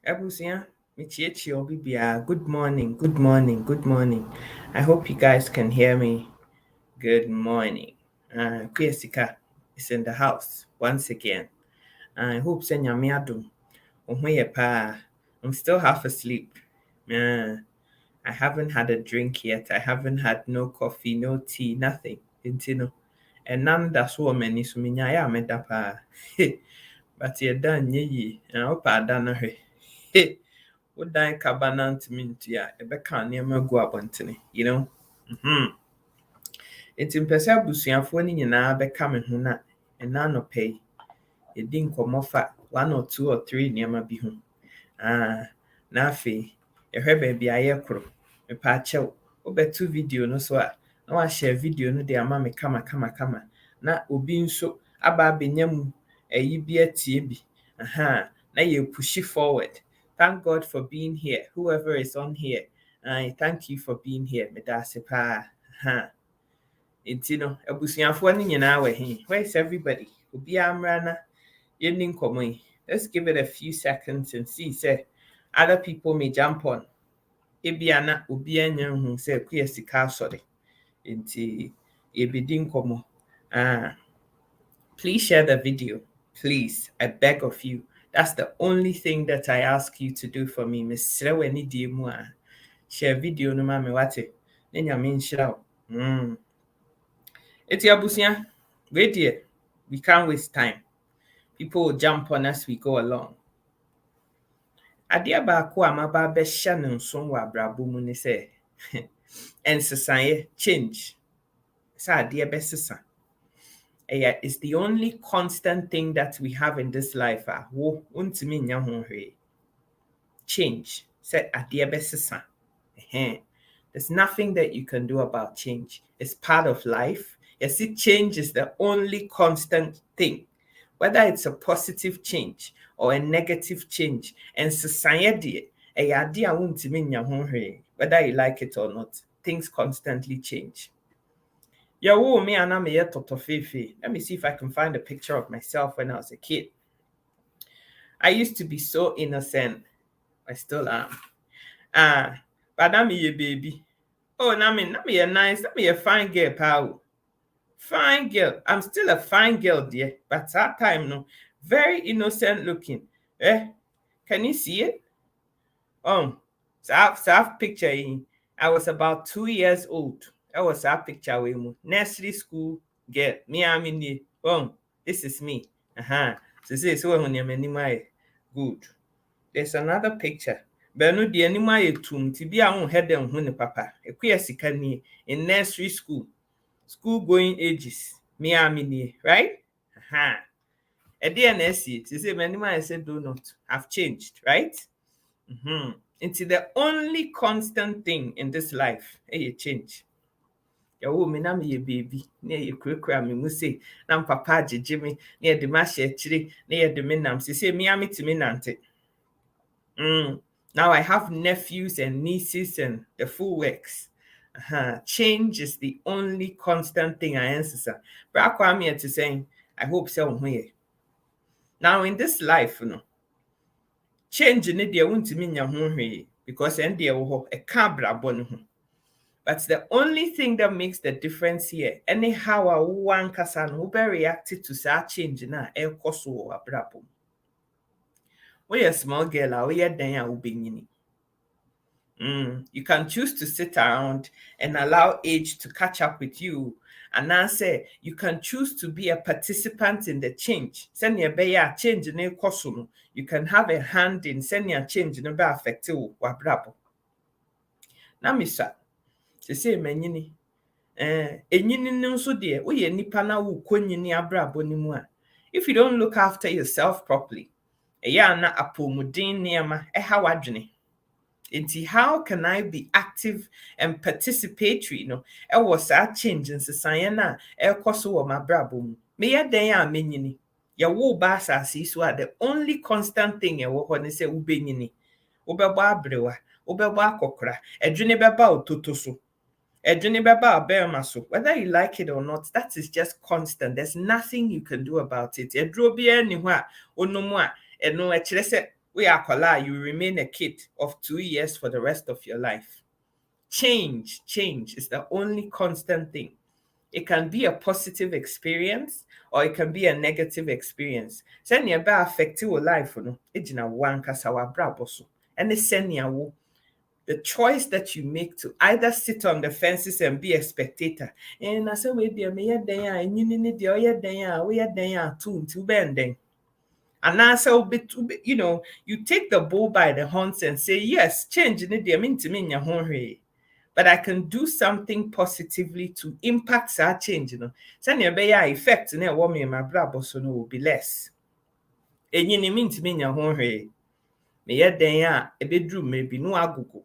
Ebusia, Michiechi Obibia. Good morning, good morning, good morning. I hope you guys can hear me. Good morning. Kuyesika is in the house once again. I hope Senyami Adum. Pa. I'm still half asleep. Uh, I haven't had a drink yet. I haven't had no coffee, no tea, nothing. Intino. And none that's what many suminya ya medapa. But you're done, ye. And I hope I done. Wodan kaba na ntumi nti a ɛbɛka nneɛma gu abɔntene, Mhm. Nti mpɛ sɛ abusuafoɔ no nyinaa bɛka me ho na ɛna anɔpa yi yɛdi nkɔmmɔ fa 1 or 2 or 3 nneɛma bi ho. Na afei yɛhwɛ baabi a yɛkoro. Mepaakyɛw wobɛto video no so a na wahyɛ video no de ama me kama na obi nso aba abɛnya mu ayi bi atie bi. Na yɛpushi forward. Thank God for being here. Whoever is on here, I thank you for being here. Medase pa. Nti no, abusuafoɔ no nyinaa wɔ he. Where's everybody? Obiara mmra na yɛnni nkɔmmɔ yi. Let's give it a few seconds and see say other people may jump on. Ebia na obiara nya hu sɛ kuya sika asɔre. Nti yɛbɛdi nkɔmmɔ. Please share the video. Please, I beg of you. That's the only thing that I ask you to do for me. Mesrɛ w'ani die mu a share video no ma me wate. Ne nyame nhyira wo. Eti abusua, wait here. We can't waste time. People will jump on as we go along. Adeɛ baako a maba abɛhyɛ ne nso wɔ abrabɔ mu ne sɛ ɛnsesaeɛ change. Sɛ adeɛ bɛsesa. It's the only constant thing that we have in this life. Wontumi nya ho hwee. Change. Say adeɛ bɛsesa. There's nothing that you can do about change. It's part of life. Yes, change is the only constant thing. Whether it's a positive change or a negative change. And society, whether you like it or not, things constantly change. Me and I'm here totofefe. Let me see if I can find a picture of myself when I was a kid. I used to be so innocent. I still am. But I'm a baby. Oh, I'm a nice, I'm a fine girl, pal. Fine girl. I'm still a fine girl, dear. But that time, no, very innocent looking. Can you see it? So I've picture in. I was about 2 years old. That was our picture with me. Nursery school girl. Me, I mean, this is me. So say so when you're good. There's another picture. But no, the animal tum to be our head and when papa. A queer sicani in nursery school. School going ages. Me, I mean, right? A DNSC. To say many I said do not have changed, right? It's the only constant thing in this life. Hey, change. Yawo me na me ye baby. Na ye kurakura me mu say. Na papa agye me. Na ye de ma hye akyire. Na ye de me nam. Say me am to me nante. Now I have nephews and nieces and the full works. Change is the only constant thing I answer. But I'm here to say, I hope so. Now in this life, change in it, won't mean your home because and a cabra bon. But the only thing that makes the difference here, anyhow, one casan who be reacted to such change na air cost or brabo. We a small girl, we are then you can choose to sit around and allow age to catch up with you. And now say you can choose to be a participant in the change. Send your bear change in a costume. You can have a hand in sending a change in a be affected wabrabo. Now, Missa, to say many enyini no nso de wo ye nipa na wo konyini abrabo ni mu a if you don't look after yourself properly na apomuden niema ha wadwene. How can I be active and participatory was that change in society na so wo mabrabo mu me ye den a menyini ye wo ba asase so a the only constant thing wo ho ne say wo benyini wo bebo abrewa wo bebo akokora adwene beba ototo so adwene beba abema so whether you like it or not that is just constant. There's nothing you can do about it. Edro bia ni ho a onomu a eno e kire se We are kola, you remain a kid of 2 years for the rest of your life. Change is the only constant thing. It can be a positive experience or it can be a negative experience. Send you ba affect your life no. Ejina wan kasa wa brabo so. And the choice that you make to either sit on the fences and be a spectator. And I say we dear me then and you need the oya then we are then too to bending. And I say you know, you take the bull by the horns and say, yes, change in the mean to me in your home. But I can do something positively to impact that change. You know, send your bear effect in a woman in my brother so no will be less. And you mean to me in your home. Me yet then a bedroom maybe no agogo.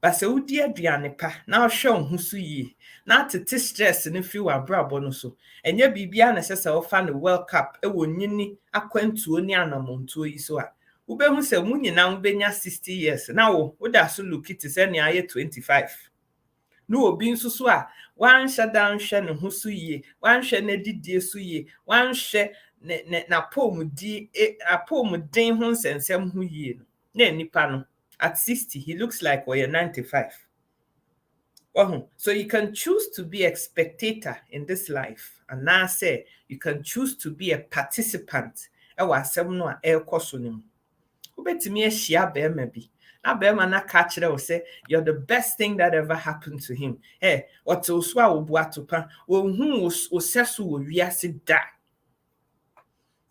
But so dear aduane pa na hwe ho so yi na tete stress ne fi wa brabo no so enye bibia na sese wo fa no world cup e wo nyini akwantuo ni anamontuo yi so a wo be hu se mu nyina wo benya 60 years na wo da so look it se ne aye 25 no obi nso so a wan shadan hwe ne ho so yi wan hwe na didie so yi wan hwe na pomudi apomuden ho nsensem ho yi no na nipa no at 60, he looks like you're 95. So you can choose to be a spectator in this life. And now I say you can choose to be a participant. You're the best thing that ever happened to him. Hey, what else wa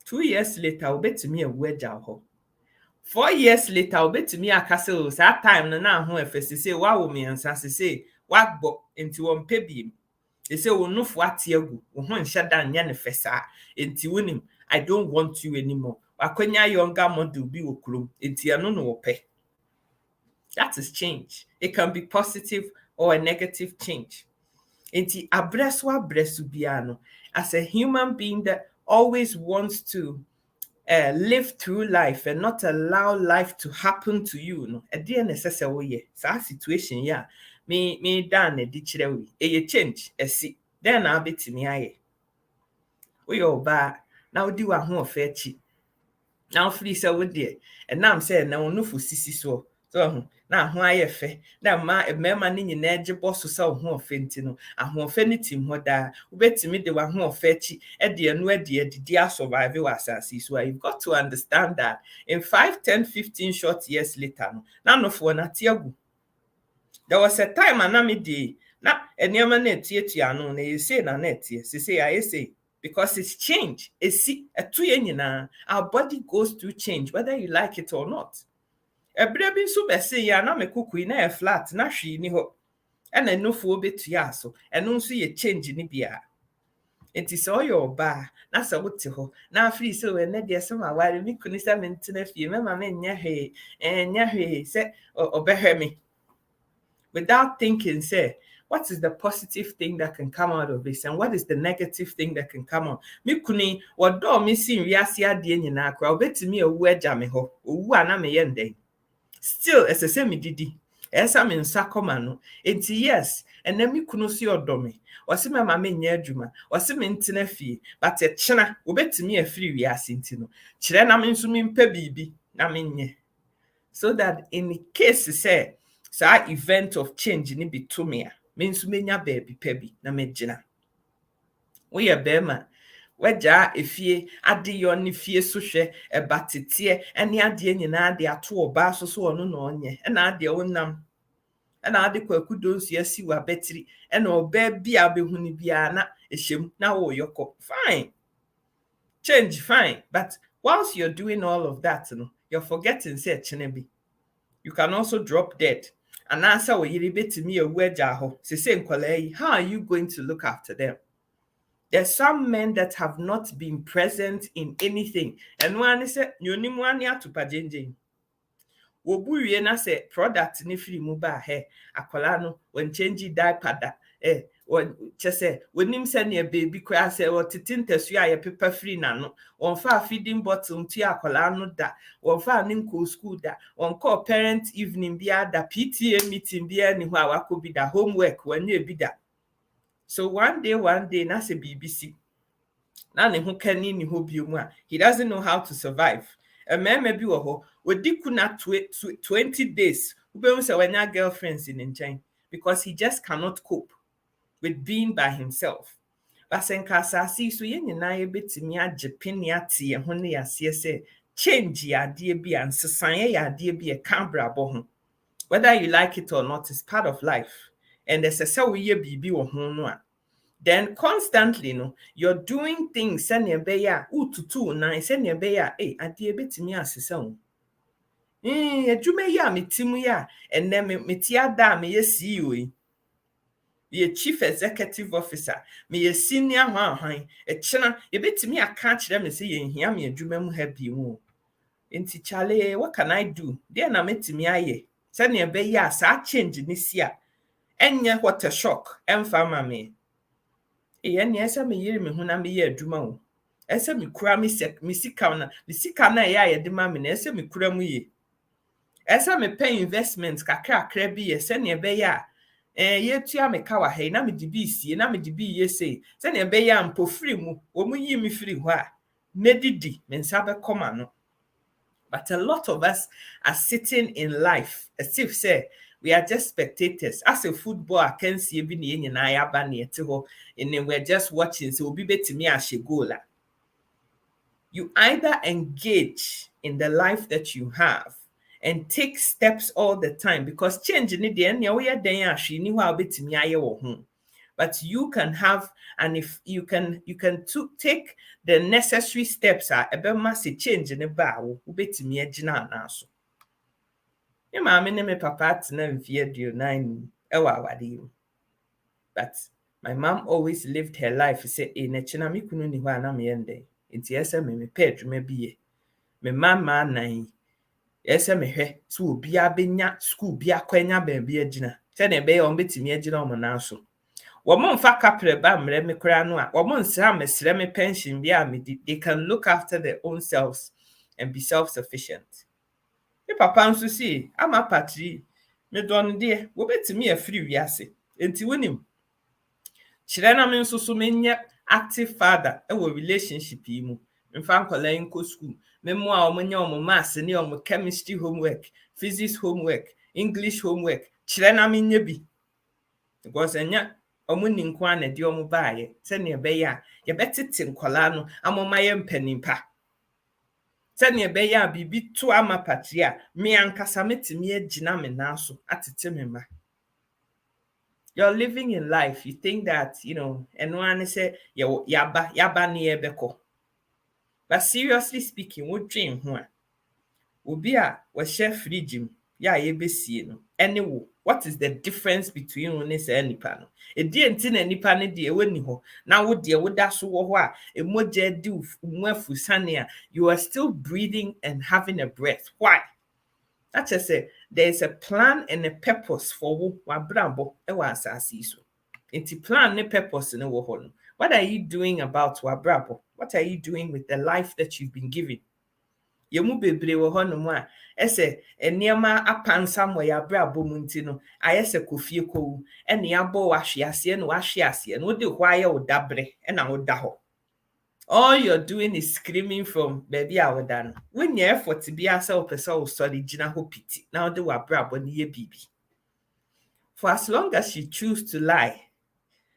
2 years later, bet me a wedge out. 4 years later, I'll bet to me a castle. That time, na ho efesi say, wow, me and sassy say, what bo into one pebby. They say, well, no, what tiagu, one shut down yan fessa, into winning. I don't want you anymore. Wakwenya younger model be okrum, into no pay. That is change. It can be positive or a negative change. Into abreswa bresubiano, as a human being that always wants to live through life and not allow life to happen to you no e dey necessary that situation ya me dan e di kire we e change esi then na betimi aye we oba na odi wa ho ofa achi na free say we dey and now say na onufo sisi so na ho aye fe na ma mema ni nyina age boss so ho ofa nti no aho ofa ni tim ho da we betimi de wa ho ofa achi e de anu adidi survive wa asasi so you've got to understand that in 5 10 15 short years later no na no for na tiagu there was a time anami dey na eniema na tietia no na say na tie say I say because it's change esi eto ye nyina our body goes through change whether you like it or not. Ebre bi so be say ya na mekukui na e flat na hwi ni ho e na nufu obetua so eno nso ye change ni bia enti so yo ba na sa wote ho na afri so we na de so ma ware mi kuni sa mentena fie mema me nya hwe se obehwe me without thinking say what is the positive thing that can come out of this and what is the negative thing that can come out. Me kuni wodo me sin wiase ade nyina akra obetimi ewu agya me ho owu ana me ye ndeng still as a semi didi esa me nsa koma no enti yes ena me kunu si odome wase me ma me nya adwuma wase me ntena fie but e kyena obetimi afiri wiase nti no kire na me nso me mpa bibi na me nye so that in the case say event of change ni be to me nso menya baby pebi na me gina we ya bema waja efie ade yo ne fie so hwe ebatete ene ade nyina ade ato oba so ono na onye na ade wonam na ade kwakudo nsu asi wa betri na oba bia behunu bia na ehyem na wo yoko fine change fine but whilst you're doing all of that no you're forgetting say chenebe you can also drop dead and answer we yiri betimi ewu agya ho say nkwalai how are you going to look after them. There's some men that have not been present in anything. And one is nyoni mu ani atupa jenjen. Wo buwie na say product ni free mu ba he akwala no when change diaper da won chese wonim se ne baby kwa say what tintasu aye paper free na no won fa feeding bottle ntu akwala no da won fa nim ko school da won call parent evening bia da PTA meeting bia ni ho awakobi da homework wanye bi da. So one day, that's a BBC. Now he doesn't know how to survive. A man may be wo na 20 days. Ube say when your girlfriends in nkyɛn because he just cannot cope with being by himself. Basenka asase so ye nyina ye betimi agye pene ate ye ho ne yase se change ya ade bi ansesan ya ade bi e kan brabo ho. Whether you like it or not, it's part of life. And there's a say we ye bibi wo ho no a. Then constantly no, you're doing things send ye be ya ututu na send ye be ya ade betimi asesa ho. Adwuma yi a metimu ya enne meti ada me ye CEO yi. Ye chief executive officer, me ye senior hwan chena ye betimi aka kire me say ye hia me adwuma mu ha bi mu. Enti chale, what can I do? There na metimi aye. Say ne be ya sa change ni si a. Enye what a shock. Emfa ma me. Ene esa me yiri me hu na me ye adwuma wo. Esa me kura me sika na ya ye de ma me na esa me kura mu ye. Esa me pay investment kakra bi ye se ne be ya ye tua me ka wa he na me dibi sie na me dibi ye sei se ne be ya mpofiri mu wo mu yi me firi ho a medidi me nsa be koma no. But a lot of us are sitting in life as if say we are just spectators. As a football, I can see bi ne nyina ya ba ne ete ho and we're just watching so obi betimi ahye goal. You either engage in the life that you have and take steps all the time because change in the end we are then ni ho betimi aye wo ho. But you can have, and if you can take the necessary steps ebema se change ne ba wo betimi agina na so. Me maame ne me papa tena mfie 29 ewa awade. But my mom always lived her life say na china me kunu ni ho ana me yende. Enti ese me pe adwuma bi ye. Me mama nan ese me hwe so obi abenya school bi akwanya ba bi agina. Se na be ye on betimi agina o na so. Woman fa kapre ba mre me kura no a woman sra mesre me pension bi a me they can look after their own selves and be self-sufficient. Me papa nso si ama patri me don de wo betimi afiri wiase enti wonim kire na me nso so menye active father e wo relationship yi mu mfa nkola nko school me mo a omonye omo maths ne omo chemistry homework physics homework English homework kire na menye bi because enya omo ni nko ana de omo baaye se ne be ya ye betete nkola no amoma ye mpanimpa se ne be ya bibi to ama patria me ankasa metimi agina me na so atete me ma. You're living in life, you think that and one say yaba ne ebeko. But seriously speaking, what dream ho a obi a wo share fridge mu ya ye besie no ene what is the difference between one say nipa no e die nti na nipa ne de woni ho na wo de wo da so wo ho a emoja di mu afusane a you are still breathing and having a breath. Why? That just say there's a plan and a purpose for wo wabrabo e wa asase so. Enti plan ne purpose ne wo ho no. What are you doing about wabrabo? What are you doing with the life that you've been given? Yemu bebre wo ho no mu a ese eniema apansa mo ya brabo mu nti no ayese kofie kowu ene abo wa hwease no wa hwease no de ho aye wo dabre na wo da ho. All you're doing is screaming from baby awodan. When you effort to be yourself person study gina ho pity. Now they were brabo ni ye bibi. For as long as you choose to lie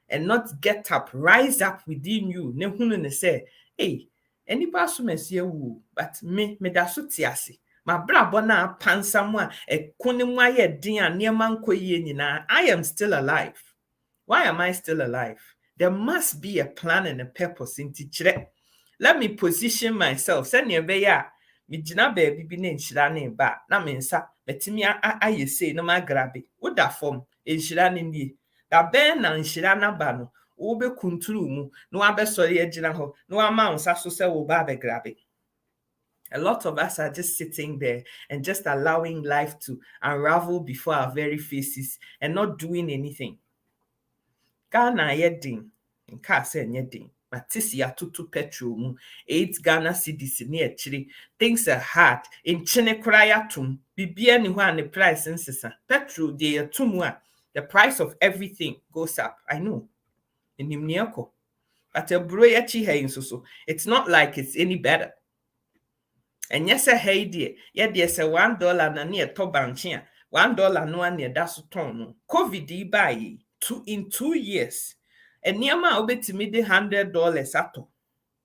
and not get up, rise up within you, ne hunu ne say, hey, anybody so mesie wu, but me da so tiase. Ma brabo na pansa mo a ekone mu aye din a niema nkoye nyina. I am still alive. Why am I still alive? There must be a plan and a purpose in teachre. Let me position myself. Send ye be ya. Mi jina baby bi ne nshira ne ba. Na me nsa metimi aye say no ma grabe. Wo da form nshira ne nie. Da ben na nshira na ba no. Wo be kunturu mu. No abesori agina ho. No ama nsa so se wo ba be grabe. A lot of us are just sitting there and just allowing life to unravel before our very faces and not doing anything. Ghana yedin nka se nyedin matisi atutu petrol mu 8 Ghana cedis ne echiri. Things are hard in chine kura yatum bibia ni ho an the price nsesa petrol de yatum a the price of everything goes up. I know inimniako but a bro yachi hey so it's not like it's any better. And yes, a hey dear, yet there's a $1 na near tobanchia, $1 no one near that's ton. COVID by in 2 years. And near my obetimi de $100 ato.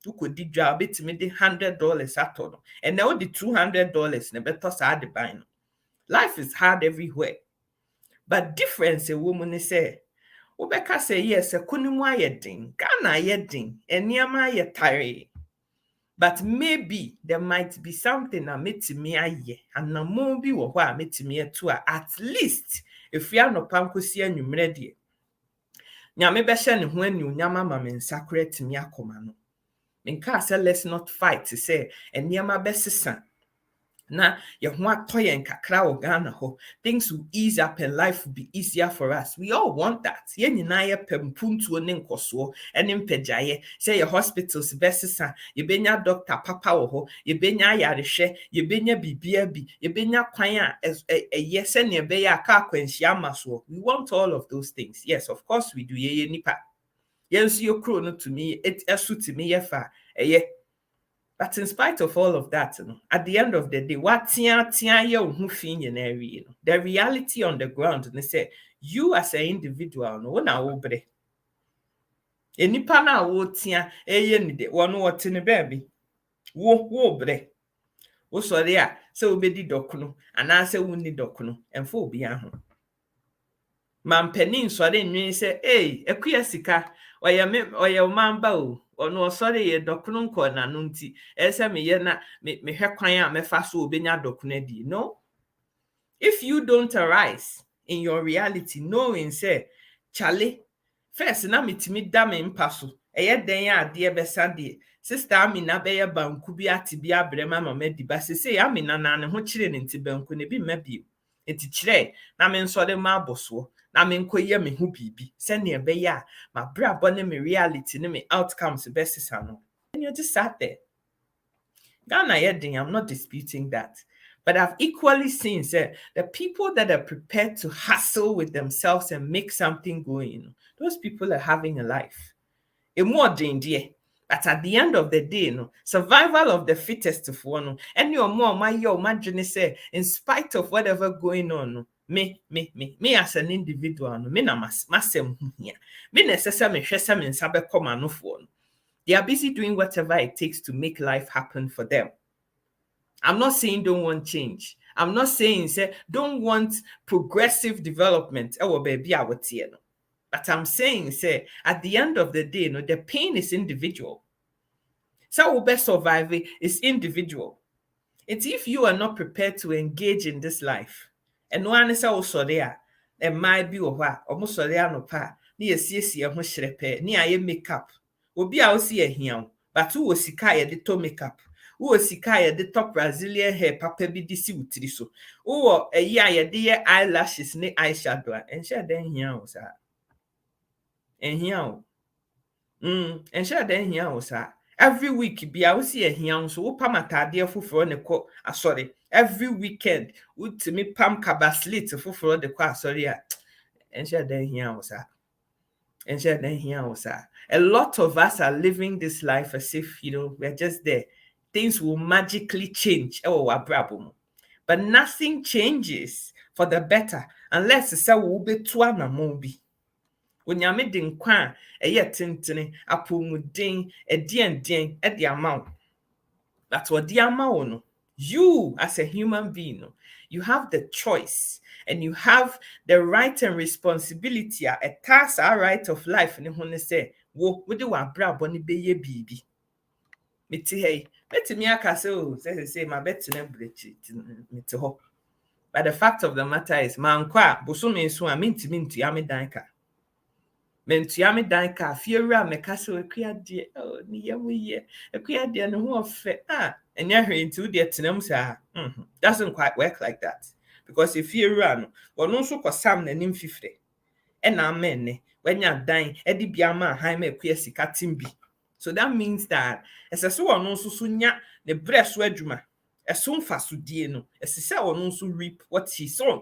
You could di job it me the $100 ato. And now the $200 ne better sad buying. Life is hard everywhere. But difference a woman is say, Obeka say yes, a kunimwa yedin, Ghana yedin, and Niama yetire. But maybe there might be something that made me aye, and na mo bi wo hɔ a metimi to at least if we are no pankosi anwumre de. Nyame bɛhyɛ ne ho anuonyam ama me nsakra timi akoma no. Menka say let's not fight to say enniama bɛsesa. Na ye ho atɔ yɛn kakra wɔ Ghana ho. Things will ease up and life will be easier for us. We all want that. Ye nyinaa yɛ pempuntuo ne nkɔsoɔ ɛne mpagyaeɛ. Sɛ ye hospitals bɛsesa, ye benya doctor papa wɔ hɔ, ye benya ayarehwɛ, ye benya bibia bi, ye benya kwan a ɛyɛ sɛnea ɛbɛyɛ a ka akwanhyia ama soɔ. We want all of those things. Yes, of course we do. Ye nipa. Ye nso yɛ kuro no to me, ɛso to me yɛ fa ɛyɛ. But in spite of all of that, at the end of the day, the reality on the ground, they say, you as an individual, no one obre. Enipa na wo tia eye ni de wono wote ne baby. Wo bre. Wo sori a se obedi dokuno, ana se wonni dokuno, emfo obi aho. Mampanin sori nwen se, ekuya sika, oye mamba o. Ono sorry ye dokuno nko na no nti ese me ye na me hwe kwan a mefa so obenya dokuno di. No, if you don't arise in your reality knowing say chale first na metimi da me mpa so eye den a de besa de sister Amina be ye banku bi ati bi abrema mama di ba se Amina na ne ho kire ne nti banku ne bi mabie enti kire na me nsore ma aboso na me nkoye me hu bibi se ne ebe ya ma brabo ne me reality ne me outcomes best no. And you just sat there. Ghana yedin, I'm not disputing that. But I've equally seen the people that are prepared to hustle with themselves and make something going, those people are having a life. A more danger. But at the end of the day, survival of the fittest for one. And you're more my imagine say, in spite of whatever going on, me as an individual, me na masem here. Me necessarily me sabe come no for. They are busy doing whatever it takes to make life happen for them. I'm not saying don't want change. I'm not saying say don't want progressive development. Oh, baby, I would say no. But I'm saying say at the end of the day, the pain is individual. So we best survive is individual. It's if you are not prepared to engage in this life, and one is also there, and might be almost no pa, near CC a mushrepe, near a makeup. Will be our see a him, but who was Sikaya the to makeup. Who was Sikaya the top Brazilian hair, papa be disi utriso. Oh, a ya dear eyelashes, ne eyeshadow, and share then here was her. And here, and share then here was her. Every week, be I see a hian so pamata dear for ne co. Sorry, every weekend, would to me pam cabaslit for the qua, sorry, and share then here was her. And share then here was her. A lot of us are living this life as if, we're just there. Things will magically change. Oh, abrabo. But nothing changes for the better unless it's a wube tuana mobi. When you're making kwa, a yet tintine, a pumuding, a dien, at the amount. That's what the amount. You, as a human being, you have the choice and you have the right and responsibility, a task, a right of life. And when they say, wo, we do our bra bonny be baby. Miti hey, bet me a castle, say, my bet to never breach it. But the fact of the matter is, man, qua, bosumi so I minti yami danka. Mentuame danka, fiera me castle a queer dear, oh, near we ye, a queer dear no more fair. And you're into dear tenum, sir. Doesn't quite work like that. Because if you run, or no so for some than 50. And I'm men, when you're dying, Eddie Biama, Jaime, queer sikatimbi. So that means that as a so no so sunya, the breast wedjuma, as soon fast to dieno, as a cell no so reap what he saw.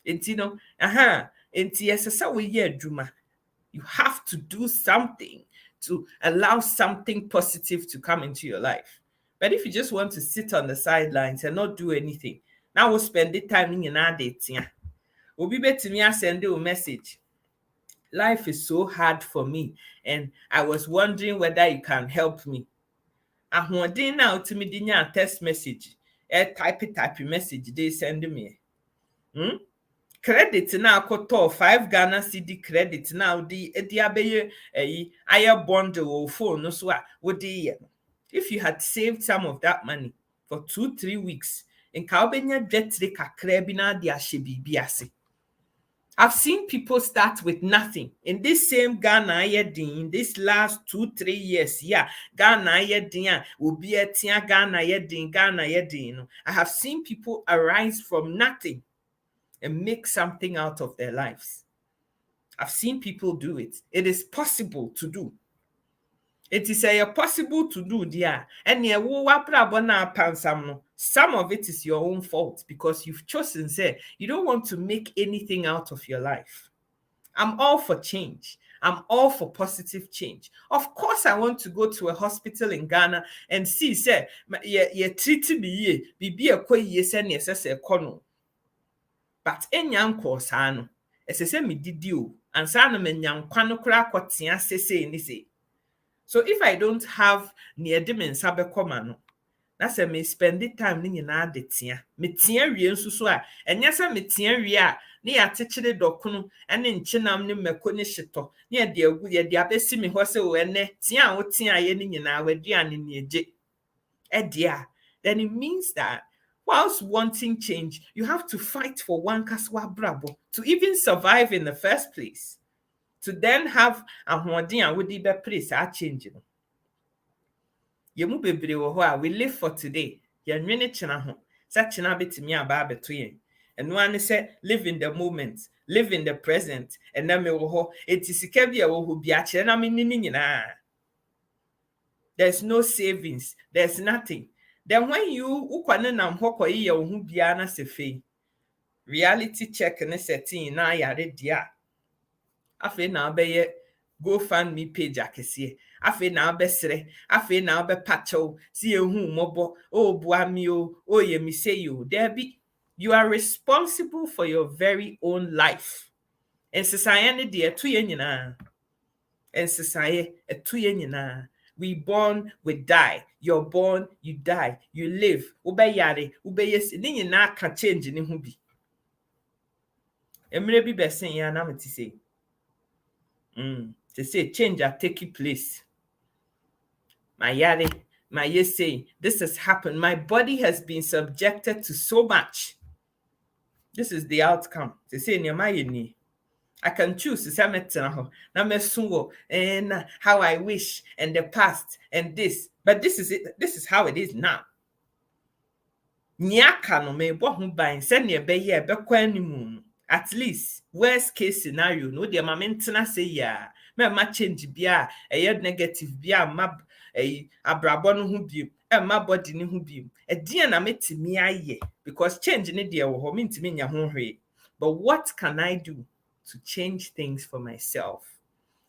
Intino, yes, as a we juma. You have to do something to allow something positive to come into your life. But if you just want to sit on the sidelines and not do anything, now we'll spend the time in our dating. We'll be better to me send you a message. Life is so hard for me, and I was wondering whether you can help me. Ahoɔden na ultimate dinya text message. Type message they send me. Credit na akoto 5 Ghana CD credit now the abeye aye bundle or phone no so what the if you had saved some of that money for 2-3 weeks in Kaubenya jetre kakra bi na de ahye bibiase. I've seen people start with nothing in this same Ghana in this last 2-3 years. Yeah, Ghana will be a tia Ghana Ghana. I have seen people arise from nothing and make something out of their lives. I've seen people do it. It is possible to do. It is possible to do, dear. And some of it is your own fault because you've chosen, say, you don't want to make anything out of your life. I'm all for change. I'm all for positive change. Of course, I want to go to a hospital in Ghana and see, say, you treated me, be a quay, yes, and yes, as a corner. But enyan ko saa no esese me didi o ansa na menyan kwano kra kwatia sese ni se. So if I don't have near de mensa bekoma no na se me spend the time ni nyina de tia me tia wie nso so a enya se me tia wie a ne ya techire dokunu ene nchinam ne mako ne hyeto ne ya de agu ya de abesi me ho se o ene tia wo tia ye ni nyina waduane ne eje e dia, then it means that whilst wanting change, you have to fight for one kaswa brabo to even survive in the first place. To then have a hoarding would be place are changing. Yemu bebre wo ho a we live for today. Yan nwene chena ho. Sa chena betimi aba beto yen. And one say live in the moment, live in the present. And na me wo ho etisika bia wo ho bia kire na me ni nyina. There's no savings, there's nothing. Then when you ukwane na mhoko yi ye ohu bia na sefe reality check ne setting na yare dia afi na obeye GoFundMe page akese afi na obesere afi na obepacho si ehu mobo o buami o ye mi say you there be you are responsible for your very own life. And society de to ye nyina and society to ye nyina. We born, we die. You're born, you die. You live. Ube yare, ube yes. Ni na can change ni hubi. Emre bi besen ya na meti say. To say change are taking place. My yare, my yes say this has happened. My body has been subjected to so much. This is the outcome. To say ni I can choose to say and how I wish and the past and this. But this is it. This is how it is now. Nyaka no me bo hu ban se ne be ye be kwanimu. At least worst case scenario no de mamentena say ya. Me ma change bia e negative bia ma abrabo no hu bi e ma body ni hu bi. E dia na metimi aye because change ni de wo ho mentimi nya ho hwe. But what can I do to change things for myself?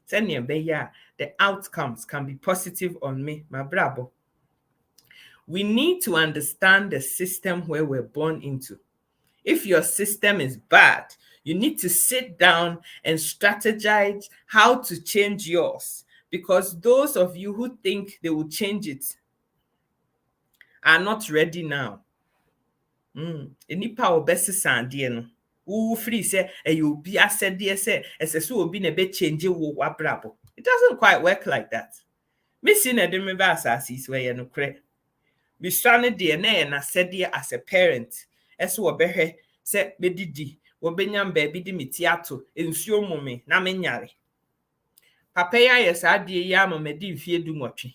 The outcomes can be positive on me, my brabo. We need to understand the system where we're born into. If your system is bad, you need to sit down and strategize how to change yours. Because those of you who think they will change it are not ready now. Enipa obesi sandie no. Who free say you be said dear say as so be na be change wo wabrabo. It doesn't quite work like that. Me see na dem be asase where you no kre. We strand de na said dear as a parent. As wo behwe say be didi wo benyam ba bi di metiato ensuo mome na menyare. Papa ya yes ade ya mama di mfie du nwotwe.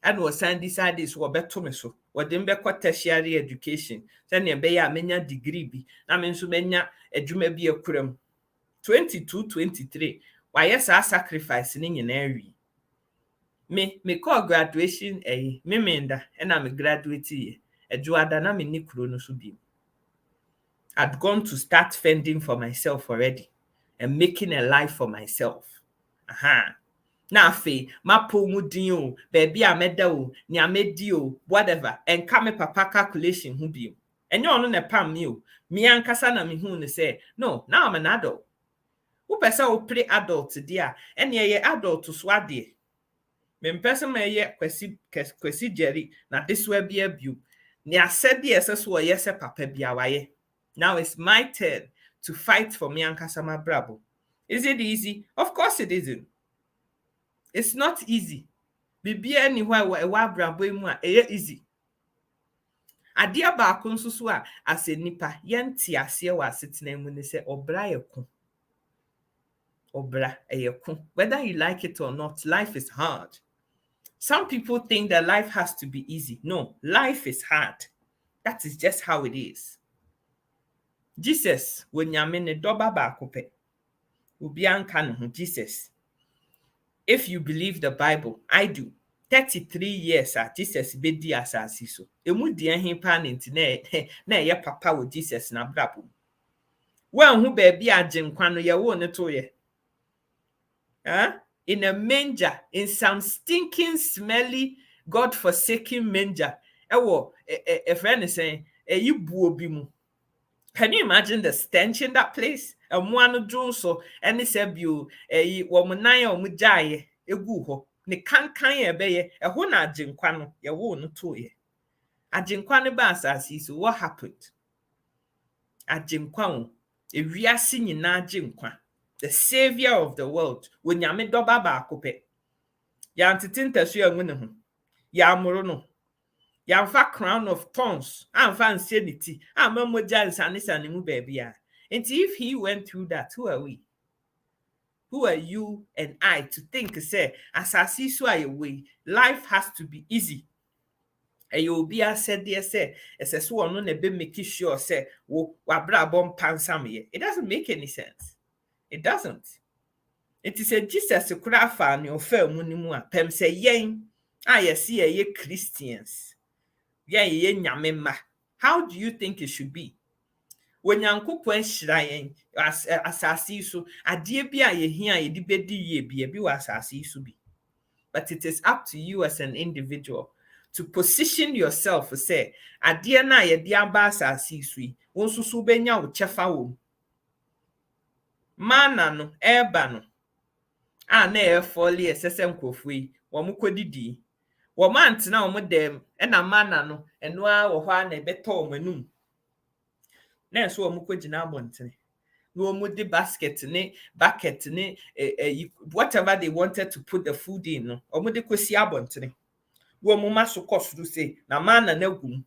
And was san decide this wo beto me so. What them be tertiary education. Send ye be ya menya degree bi. Na me nso menya adwuma bi akuram. 22, 23. Why yes I sacrifice ni nyina wi. Me call graduation me menda and I'm graduate ye. Adwada na me ni kuro no so bi. I'd gone to start fending for myself already and making a life for myself. Aha. na afe mapo mu din o baby a meda o ni amedi o whatever and come papa calculation hu bi enye ono na pam me o me ankasa na me hu ne say no now I'm an adult who pesa o pre adult dia ene ye adult so ade me pesa me ye kwesi jerry na this way be abu ni asede eseso ye se papa bia waye now it's my turn to fight for me ankasa ma brabo. Is it easy? Of course it isn't. It's not easy. Bibi anywhere where brabo mu a easy. Adia ba ko nso so a ase nipa yenti ase wa setena mu ne se obra yeko. Obra yeko. Whether you like it or not, life is hard. Some people think that life has to be easy. No, life is hard. That is just how it is. Jesus, when nyame ne doba ba ko pe. Obi anka no ho Jesus. If you believe the Bible, I do. 33 years Jesus bedi asasi so. Emu di ehin pa nti na ye papa wo Jesus na brabo. Wan hu ba bi agenkwa no ye wo ne to ye. In a manger, in some stinking, smelly, God-forsaken manger. A friend is saying, you buobi mu. Can you imagine the stench in that place? And one do so, and it's a view, a womanaya or mujaye, a guho. Ne can't ye be a hona jinquano, ya won't to ye. A jinquano bass as is what happened. A jinquano, a reassing in a jinqua. The savior of the world when yame doba ba kope ya antitinta so yanwune ho ya amoro no ya fa crown of thorns amfa insanity amamoja insanisane mu bebia. And if he went through that, who are we? Who are you and I to think say asasi so away life has to be easy? You be a said there say so ono na be make sure say wo wabra bom pansam ye. It doesn't make any sense. It doesn't. It is a Jesus kura fa ne ofa mu ni mu a pem say yen a yes ye Christians. Yen ye nyame ma. How do you think it should be? When yankopon hyira yen asase so ade bi a ye hia ye di bedi ye bi wa asase so bi. But it is up to you as an individual to position yourself for say ade na ye di aba asase so yi won susu benya wo chefa wo mana no eba no a na e foli esese nkrofu yi wo mo kodidi wo mant na wo dem e na mana no eno a wo hwa na beto manum na so wo mo kogina abontene no mo di basket ne bucket ne whatever they wanted to put the food in no wo mo de kosi abontene wo mo maso kosuru say na mana na gum.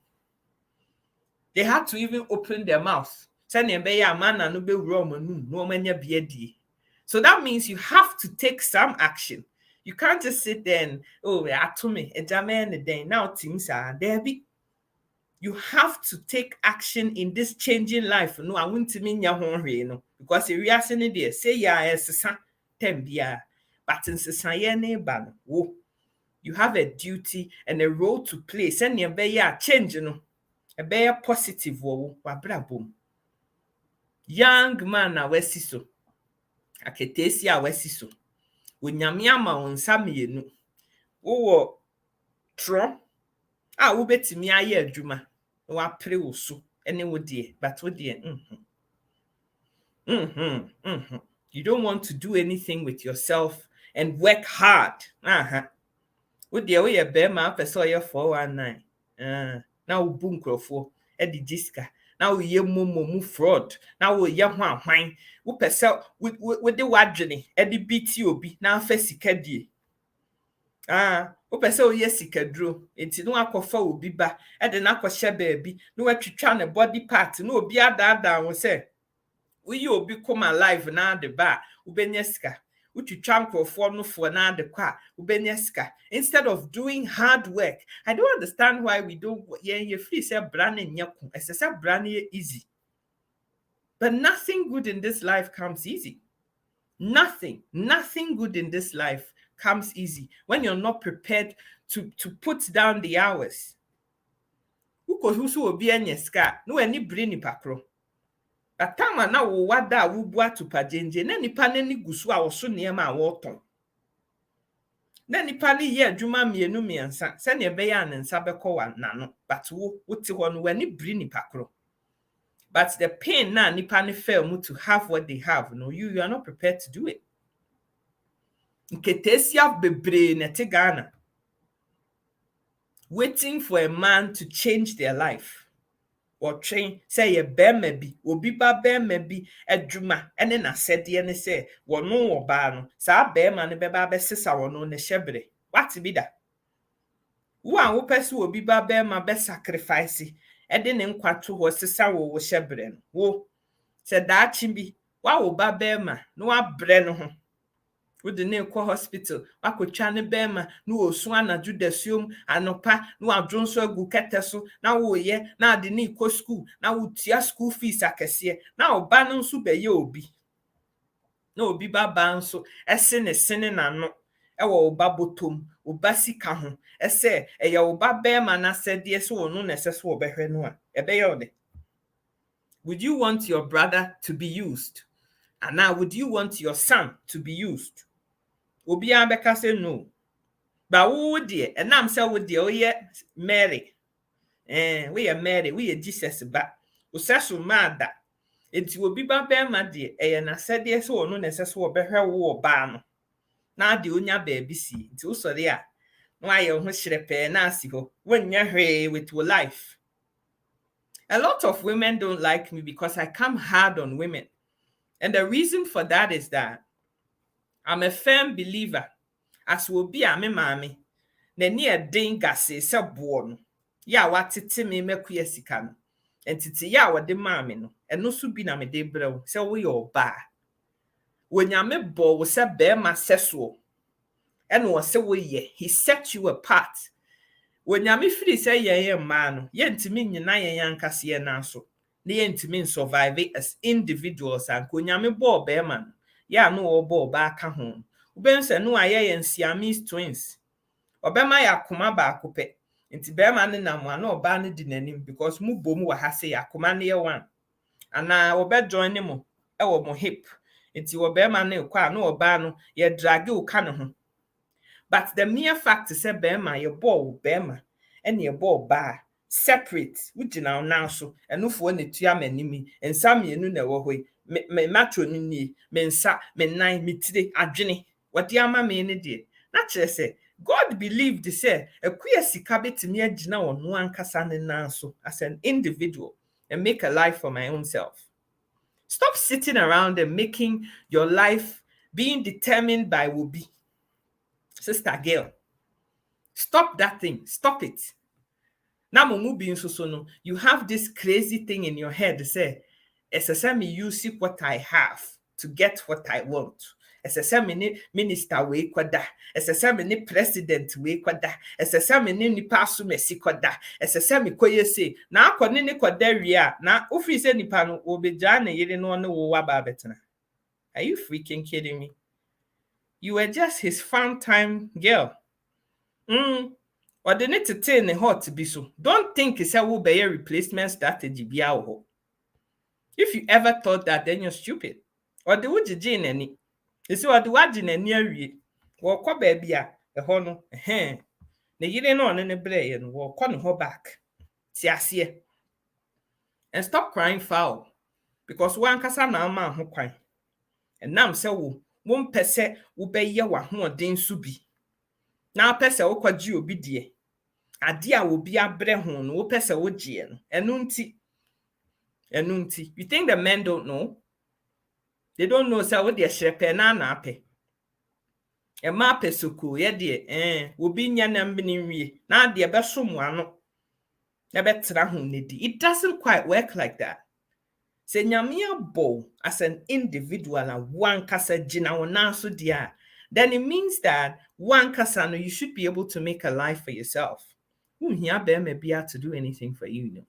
They had to even open their mouth. So that means you have to take some action. You can't just sit there and, oh, now things are there. You have to take action in this changing life. No, I want to mean no, because if we are saying there, say but in society, you have a duty and a role to play. Send your change, you know. A bear positive wo wabrabom. Young man na wesi so. Aketesi a wesi so. Onyame ama onsa mienu. Wo tro a wo betimi aye adwuma. Wa pre wo so ene wo de, but wo de You don't want to do anything with yourself and work hard. Wo de wo ye be ma pese oye 419. Now bu nkrofo e di jiska now ye momo fraud now ye hwan wo pese wo de wadwene e di biti obi na afa sika die wo pese wo ye sika duro enti no akofa obi ba e de na akohye baabi no watwitwa ne body part no obi adada wo se wo ye obi come alive na de ba wo benya sika. Instead of doing hard work. I don't understand why we don't free say brand easy. But nothing good in this life comes easy. Nothing good in this life comes easy when you're not prepared to put down the hours. Who will be any scar? No any brainy pakro. Atama na wo wada wo bua to pajenje na nipa na ni gusu a wo so niam a wo ton na nipa ne ye adwuma mienu miensa se ne be ya ne nsa beko wa nano but wo wote ho no wani bri nipa kro. But the pain na nipa ne fail mu to have what they have, no, you are not prepared to do it. Nketesia bebre na te Ghana waiting for a man to change their life. Or train say ye bema bi obi ba bema bi adwuma ene na sede ne say wono oba no sa bema ne beba be sesa wono ne hyebre. What be that? Wo an wo pese obi ba bema be sacrifice ede ne nkwato ho sesa wo wo hyebre no. Wo se da chi bi wa wo ba bema no wa bre no ho. Wo de ne ko hospital akotwa ne bema no osu anaju dasuom anopa no adwonso agu keteso na wo ye na de ne ko school na wo tia school fees akese na oba no nso be ye obi na obi baba nso ese ne sene na no e wo oba botom oba sika ho ese eye oba bema na sede so ono na ese so obehwe no a ebe ye ode. Would you want your brother to be used? And now would you want your son to be used? Obi ambeka say no. Ba wo de enam say wo de oye Mary. We are Mary, we are Jesus ba. O seso mada. Enti obi ba be ma de na sede so ono na seso obehwe wo ba no. Na de onya ba bi si. Enti wo sori a no aye ho hyerepe na asi ho. Wonya hwe with your life. A lot of women don't like me because I come hard on women. And the reason for that is that I'm a firm believer as will be a me mami na ni eden gase se bo no ya watete me makuya sika no entiti ya wode mami no eno so bi na me de brew se wo ye oba wonya me bo wo se be ma seso eno wo se wo ye he set you apart wonya me firi se ye ma no ye ntimi nyina ye yankase ye na so na ye ntimi survive as individuals and konya me bo be ma no ya no obo ba aka ho ubense no aye yen Siamese twins obema yakoma ba akopɛ nti be ma ne na mo na oba ne di nanim because mu bom wa ha se yakoma ne ye one ana obe join ne mo e wo mo hip nti obe ma ne kwa na oba no ye drag u ka ne ho. But the mere fact is say be ma ye bo be ma ene ye bo ba separate wugina now so enufo ne tua manimi ensam yenu na wo hoi me matro ni me nsa me nan me tire adwene wode ama me ne de na kire say God believed say akuya sika betimi agina wono ankasa ne nan so as an individual and make a life for my own self. Stop sitting around and making your life being determined by Wobi. Sister girl, stop that thing. Stop it. Now, no, you have this crazy thing in your head to say, SSM, you see what I have to get what I want. SSM minister we kwada. SSM ni president we kwada. SSM ni pasu mesi kwada. SSM koye say na akone ni kwada ria na ofri say nipa no obeja na yire no no wo waba betena. Are you freaking kidding me? You were just his fun time girl. Or they need to tell the hot to be so. Don't think it's a will be a replacement strategy. If you ever thought that, then you're stupid. Or the would you any? You see what the watching and near you. Well, co baby, a hono, a hand. The you didn't on any bray and walk on her back. See, I see. And stop crying foul. Because one casa now man who cry. And now so won't per se will be ya one who din subi. Now per se o kwaji obi die. Ade a obi abre ho no wo pese wo gie no enu nti. You think the men don't know? They don't know say wo de hyerepe na na ape e ma pesoko ye de obi nya na mbini wie na de be so mo ano e be tra ho nedi. It doesn't quite work like that. Say nyamia bo as an individual and one kasa gina wona so dia, then it means that one kasa no you should be able to make a life for yourself. Who here be to do anything for you,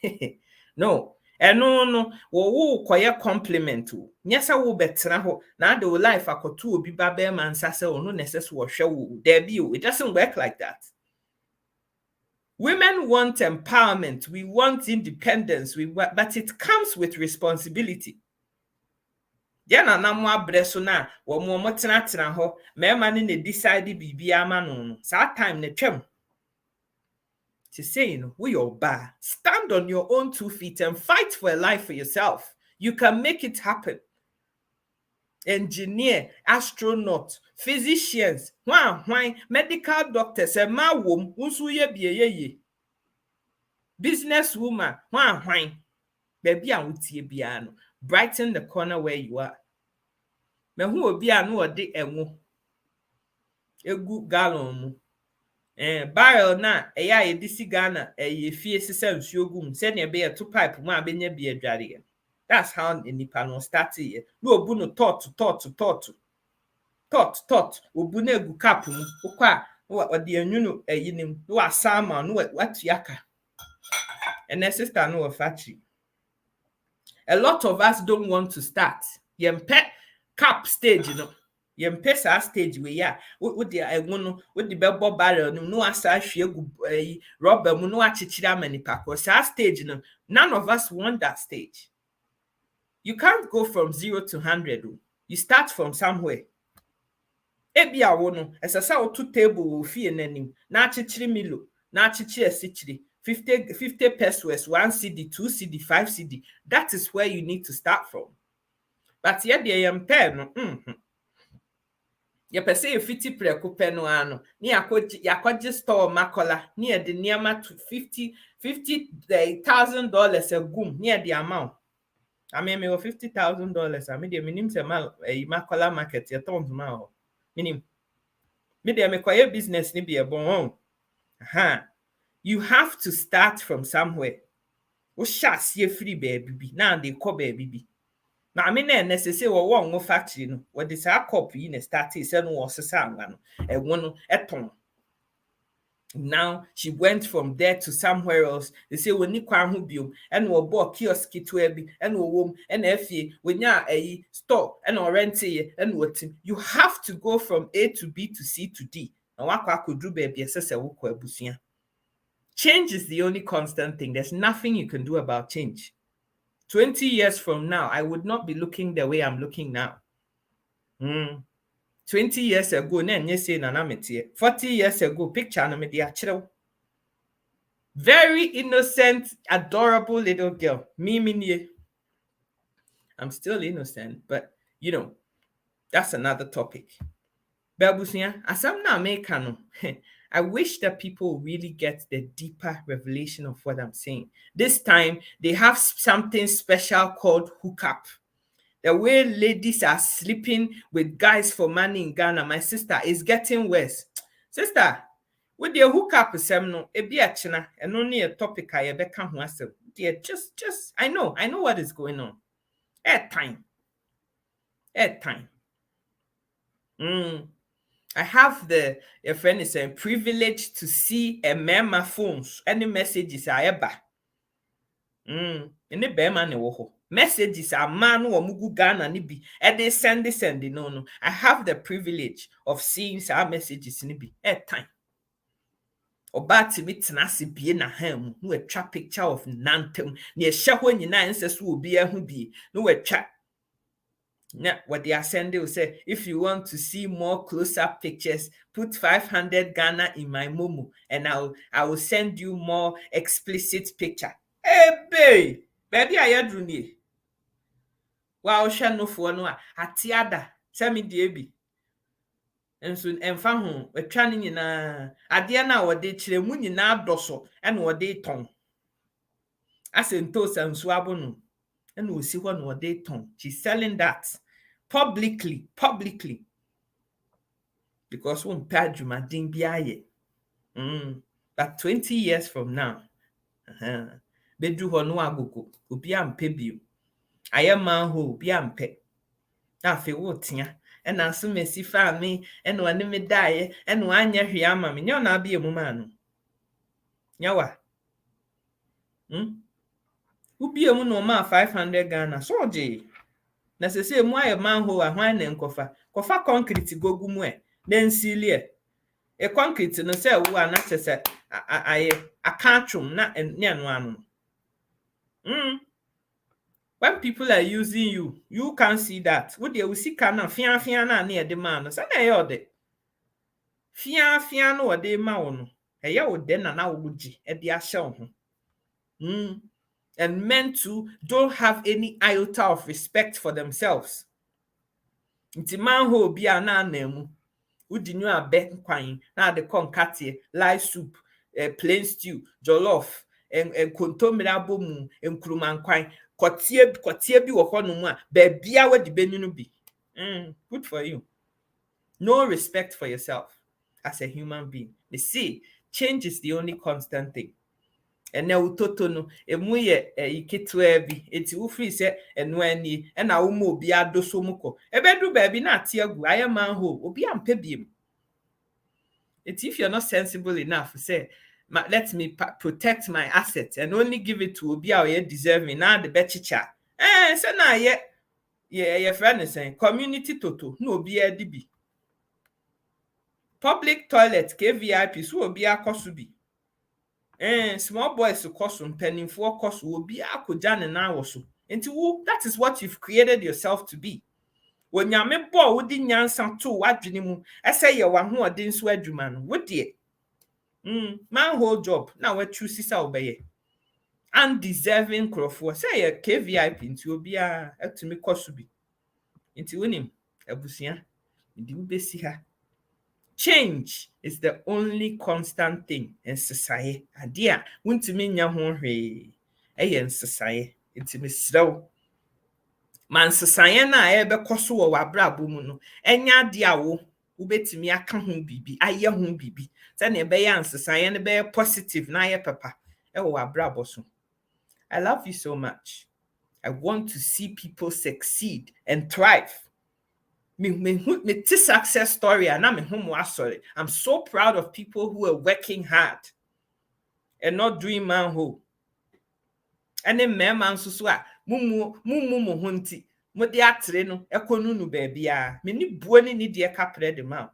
no. No. And no, wo koye compliment o. Nyesa wo betra ho na de life akoto obi ba be man sase o no necessary wo hwe wo. There be o. It doesn't work like that. Women want empowerment, we want independence, but it comes with responsibility. ya na na mo abrɛ so na wo mo tena ho mema ne decide bibi ama no sa time ne twem to say, we your bar. Stand on your own 2 feet and fight for a life for yourself. You can make it happen. Engineer, astronaut, physicians, medical doctors, a ma wom, ye. Businesswoman, baby, I would see piano. Brighten the corner where you are. Me who will be no de emu. Egu gallon. Barrel na eya edisi Ghana fie sese nsuo gum se ne be to pipe mu abenya bi adware. That's how nipa no start here. No obu no tot obu na egu cap mu ukwa ode anwunu ayinim no asama no watu aka. And a sister no factory. A lot of us don't want to start. Yempe cap stage, yempe sa stage we ya with the with the bebo barrel no asa hwe gu rubber mu no achichiri amanipa ko sa stage no, none of us want that stage. You can't go from 0 to 100. You start from somewhere. Ebi awo no esasa o to table wo fie nanim na achichiri milo na achichiri esichiri 50 pesos, 1 CD, 2 CD, 5 CD. That is where you need to start from. But yet the yempe no ye pese ye fiti preko pe no ano ni yakwaje store makola ni e de niama to $50,000 agum ni e de amount. I mean me $50,000. I mean de minim se makola market ye ton ma ho. Minim. Me de me kwaye business ni bi e bon. You have to start from somewhere. O shas ye free baby na de ko baby. Na me na necessary wo won factory no wo de sa cup yi na start say no wo sesa anga no e wono eton. Now she went from there to somewhere else. They say we ni kwan ho biom and wo bo kiosk to bi and wo wom and afie we nya ayi store and o rent ye and wo tim. You have to go from A to B to C to D. Na wakwa kodru baby sese wo kwa abusua. Change is the only constant thing. There's nothing you can do about change. 20 years from now, I would not be looking the way I'm looking now. 20 years ago, 40 years ago, picture na me very innocent, adorable little girl. Me. I'm still innocent, but that's another topic. Babusia, asam na America no. I wish that people really get the deeper revelation of what I'm saying. This time, they have something special called hookup. The way ladies are sleeping with guys for money in Ghana, my sister, is getting worse. Sister, with the hookup, no, and only a topic I ever can't answer. Just, I know what is going on. At time. I have the friend is a privilege to see a mema phones. Any messages I ever. Any bema ne woho. Messages are man or mugu Ghana nibi. And they send. No. I have the privilege of seeing some messages nibi at time. Obati mi tenasi bie na ham. No a trap picture of nantem. Near shahwen yina ancestors will be a hubi. No a trap. Now, what they are sending will say, if you want to see more close-up pictures, put 500 Ghana in my Momo, and I will send you more explicit picture. Hey, baby, I drew near. Wow, shall no for no atiada, semi debi. And soon and found home, we're trying in Adiana or de Chilemun in our dorsal and what they tongue. As in toast and swabon. And we'll see what they tongue. She's selling that publicly. Because one padjuma ding biaye. But 20 years from now, Bedru hono agogo, ubi ampebiu. I am man who be ampe. Now fe wotia, and I soon see family, and one me die, and one year yama, me na be a woman. Yawa. Ubi a no 500 Ghana, so J. Na se say mo a man ho a hwan na nkofa concrete gogu mu then silie e concrete no say wo na chese aka atwom na ne anu anu When people are using you, you can't see that. What they will see kana fia na near the man. So na yode. Fia no de ma no. Eya wo de na woji e de ahye ho. And men too don't have any iota of respect for themselves. Nti man ho bi ana anamu. Udi nu abe kwan na de konkate, live soup, plain stew, jollof, and kontomira bomu, nkruman kwan. Kotie bi wo ho no mu a ba bia wadi benu no bi. Good for you. No respect for yourself as a human being. You see, change is the only constant thing. And now toto no emu ye iketwa bi enti wo free se eno ani e na wo mo obi adoso muko ebedu ba bi na ate agu ayeman ho obi ampe biem. If you're not sensible enough say let me protect my assets and only give it to obi a deserving na the bechicha say na ye friend say community toto no obi edi bi. Public toilet KVIP so obi akoso bi. Small boys koso mpanimfo koso obi akoja ne na wo so. Enti wo that is what you've created yourself to be. Wonyame bo wo di nyansa to wadwene mu ese ye wa ho ode nso adwuma no wo de man whole job na we choose sisa obeye undeserving crofo say ye KVIP nti obi a atumi koso bi nti wonim abusia ndi wo besi ha. Change is the only constant thing in society. Adia wuntumi nya ho hwe in society. Intimi srew man society na ebe koso wo wabrabo mu no enya dia wo ubetimi aka ho bibi aye ho bibi se na ebe ya society ne be positive na aye papa e wo wabrabo so. I love you so much. I want to see people succeed and thrive. Me success story and I'm so proud of people who are working hard and not doing manhole. And then man so mumu hunti mo de atre no ekonu nu ba bia me ni buoni ni de kapre de ma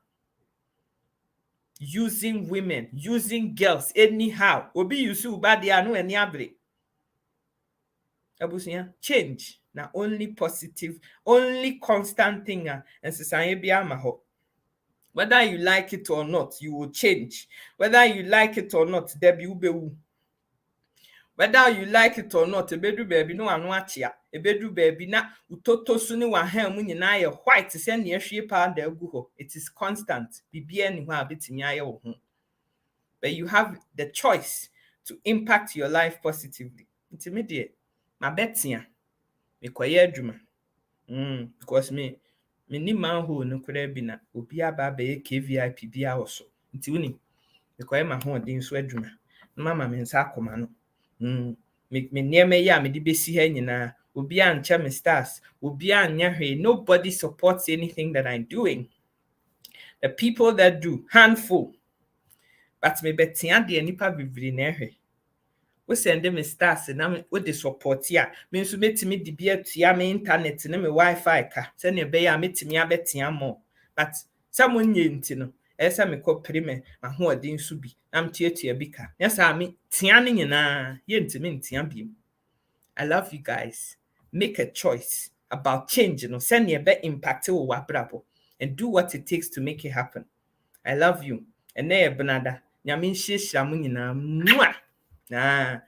using women, using girls anyhow obi use uba de anu eni abre abusia change na only positive, only constant thing and society bia ma ho. Whether you like it or not, you will change. Whether you like it or not, there be ubewu. Whether you like it or not, ebedu baby no anu achia. Ebedu baby na utoto suni wa hem mu nyina ye white se na ehwie pa da gu ho. It is constant. Bibia ni ho abetimi aye wo ho. But you have the choice to impact your life positively. Intimidate. Ma betia. Me koye adwuma. Because me ni manhole no kura bi na obi aba be KVIP bia wo so. Nti woni me koye ma ho odin so adwuma. Mama me nsa akoma no. Me nieme ya me di besi ha nyina obi ancha me stars obi anya hwe. Nobody supports anything that I'm doing. The people that do handful, but me betia de nipa bibiri na hwe. We send them stars na me we the support ya me nso metimi di bia tua me internet na me wifi ka se na be ya metimi abetia mo but someone nyenti no esa me ko prime ma ho odi nso bi na mtiatua bi ka yesa me tia ne nyina ye ntimi ntia bi. I love you guys. Make a choice about change no se na be impact wo wabrabo and do what it takes to make it happen. I love you. And na e benada nyame nhyiahia mo nyina. Bye.